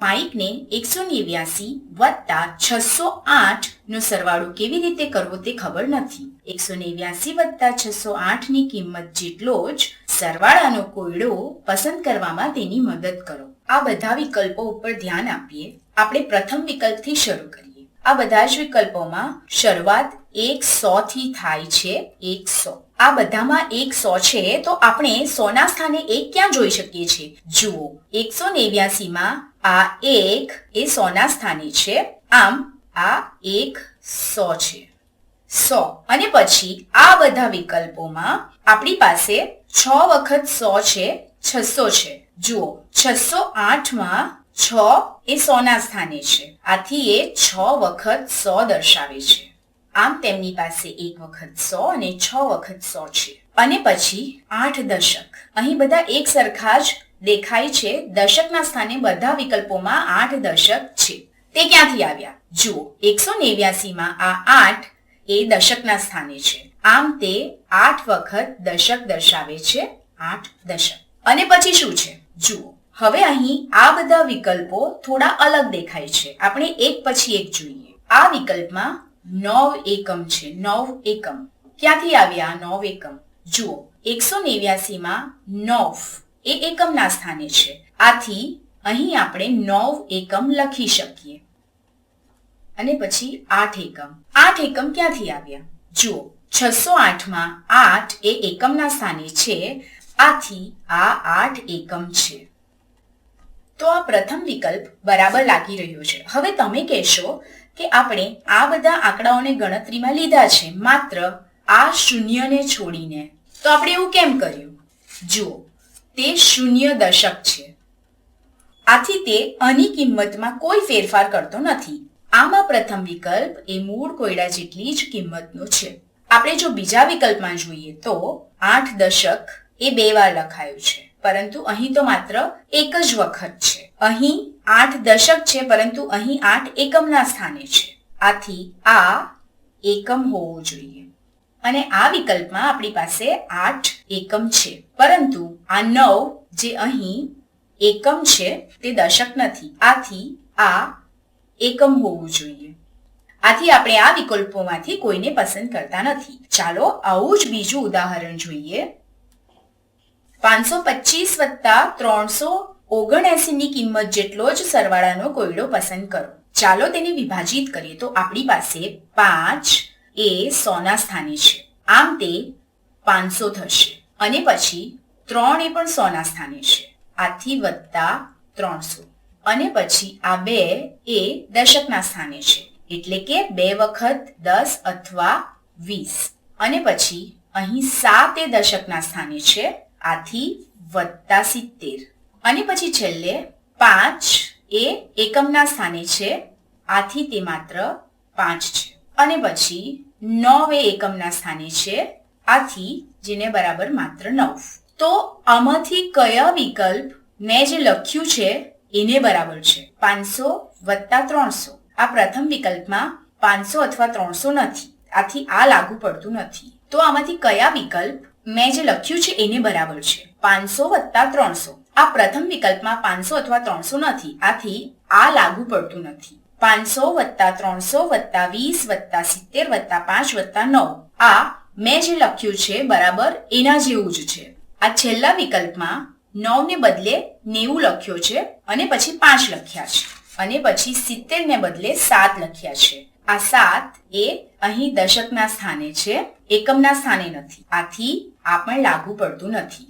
માઇકને 189 વત્તા 608 નો સરવાળો કેવી રીતે કરવો તે ખબર નથી. 189 વત્તા 608 ની કિંમત જેટલો જ સરવાળાનો કોયડો પસંદ કરવામાં તેની મદદ કરો. આ બધા વિકલ્પો ઉપર ધ્યાન આપીએ. આપણે પ્રથમ વિકલ્પથી શરૂ કરીએ. આ બધા જ વિકલ્પોમાં શરૂઆત 100 થી થાય છે. 100 આ બધામાં 100 છે તો આપણે 100 ના સ્થાને 1 ક્યાં જોઈ શકીએ છીએ? જુઓ, 189 માં આ 1 એ 100 ના સ્થાને છે. આમ આ 100 છે. 100 અને પછી આ બધા વિકલ્પોમાં આપણી પાસે 6 વખત 100 છે, 600 છે. જુઓ, 608 માં 6 એ 100 ના સ્થાને છે. આથી એ 6 વખત 100 દર્શાવે છે. આમ તેમની પાસે 1 વખત 100 અને 6 વખત 100 છે. અને પછી 8 દશક. અહીં બધા એક સરખા જ દેખાય છે. દશકના સ્થાને બધા વિકલ્પોમાં 8 દશક છે. તે ક્યાંથી આવ્યા? જુઓ, 189 માં આ 8 એ દશકના સ્થાને છે. આમ તે 8 વખત દશક દર્શાવે છે. 8 દશક. અને પછી શું છે? જુઓ, હવે અહીં આ બધા વિકલ્પો થોડા અલગ દેખાય છે. આપણે એક પછી એક જોઈએ. આ વિકલ્પમાં 9 એકમ છે. 9 એકમ ક્યાંથી આવ્યા? 9 એકમ. જુઓ, 189 માં 9 એ એકમના સ્થાને છે. આથી અહીં આપણે 9 એકમ લખી શકીએ. અને પછી 8 એકમ. 8 એકમ ક્યાંથી આવ્યા? જુઓ, 608 માં 8 એ એકમના સ્થાને છે. આથી આ 8 એકમ છે. તો આ પ્રથમ વિકલ્પ બરાબર લાગી રહ્યો છે. હવે તમે કહેશો કે આપણે આ બધા આંકડાઓને ગણતરીમાં લીધા છે, માત્ર આ શૂન્યને છોડીને. તો આપણે એવું કેમ કર્યું? જુઓ, તે 0 દશક છે. આથી તે આની કિંમતમાં કોઈ ફેરફાર કરતો નથી. આમાં પ્રથમ વિકલ્પ એ મૂળ કોયડા જેટલી જ કિંમતનો છે. આપણે જો બીજા વિકલ્પમાં જોઈએ તો 8 દશક એ 2 વાર લખાયું છે, પરંતુ અહીં તો માત્ર એક જ વખત છે. અહીં 8 દશક છે, પરંતુ અહીં 8 એકમના સ્થાને છે. આથી આ એકમ હોવું જોઈએ. અને આ વિકલ્પમાં આપણી પાસે 8 એકમ છે, પરંતુ આ 9 જે અહીં એકમ છે તે દશક નથી. આથી આ એકમ હોવું જોઈએ. આથી આપણે આ વિકલ્પોમાંથી કોઈને પસંદ કરતા નથી. ચાલો આવું જ બીજું ઉદાહરણ જોઈએ. 525 વત્તા 379 ની કિંમત જેટલો જ સરવાળાનો કોયડો પસંદ કરો. ચાલો તેને વિભાજિત કરીએ તો આપણી પાસે 5 એ 100 ના સ્થાને છે. આમ તે 500 થશે. અને પછી 3 એ પણ 100 ના સ્થાને છે. આથી વત્તા 300. અને પછી આ 2 એ દશકના સ્થાને છે, એટલે કે 2 વખત 10 અથવા 20. અને પછી અહીં 7 એ દશકના સ્થાને છે. આથી વત્તા 70. અને પછી છેલ્લે 5 એ એકમના સ્થાને છે. આથી તે માત્ર 5 છે. અને પછી 9 એ એકમના સ્થાને છે. આથી જેને બરાબર માત્ર 9. તો આમાંથી કયા વિકલ્પ મેં જે લખ્યું છે એને બરાબર છે? 500 વત્તા 300. આ પ્રથમ વિકલ્પમાં 500 અથવા 300 નથી. આથી આ લાગુ પડતું નથી. તો આમાંથી કયા વિકલ્પ મેં જે લખ્યું છે એને બરાબર છે? 500 વત્તા 300. આ પ્રથમ વિકલ્પમાં 500 અથવા 300 નથી. આથી આ લાગુ પડતું નથી. 500 વત્તા 300 વત્તા 20 વત્તા 70 વત્તા 5 વત્તા 9. આ મેં જે લખ્યું છે બરાબર એના જેવું જ છે. આ છેલ્લા વિકલ્પમાં 9 ને બદલે 90 લખ્યો છે અને પછી 5 લખ્યા છે. અને પછી 70 ને બદલે 7 લખ્યા છે. આ 7 એ અહીં દશકના સ્થાને છે, એકમના સ્થાને નથી. આથી આ પણ લાગુ પડતું નથી.